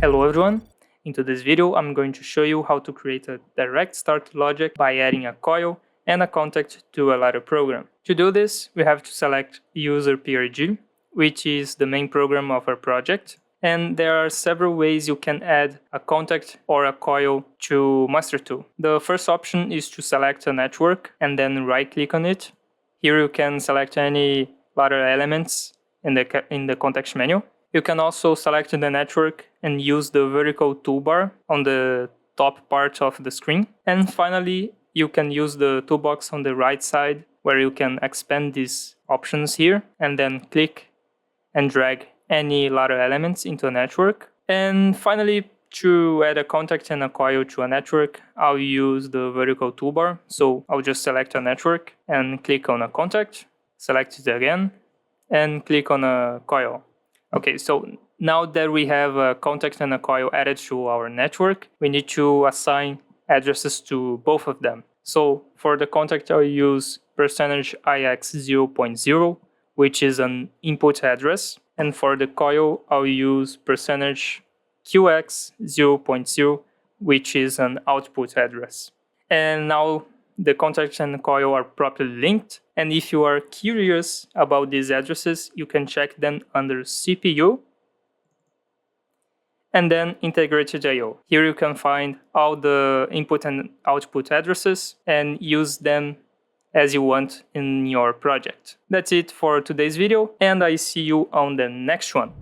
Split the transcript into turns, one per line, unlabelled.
Hello everyone, in today's video I'm going to show you how to create a direct start logic by adding a coil and a contact to a ladder program. To do this, we have to select user PRG, which is the main program of our project, and there are several ways you can add a contact or a coil to Master2. The first option is to select a network and then right click on it. Here you can select any ladder elements in the context menu. You can also select the network and use the vertical toolbar on the top part of the screen. And finally, you can use the toolbox on the right side where you can expand these options here and then click and drag any ladder elements into a network. And finally, to add a contact and a coil to a network, I'll use the vertical toolbar. So I'll just select a network and click on a contact, select it again, and click on a coil. Okay, so now that we have a contact and a coil added to our network, we need to assign addresses to both of them. So for the contact, I'll use %ix0.0, which is an input address. And for the coil, I'll use %qx0.0, which is an output address. And now the contact and the coil are properly linked. And if you are curious about these addresses, you can check them under CPU and then integrated I/O. Here you can find all the input and output addresses and use them as you want in your project. That's it for today's video, and I see you on the next one.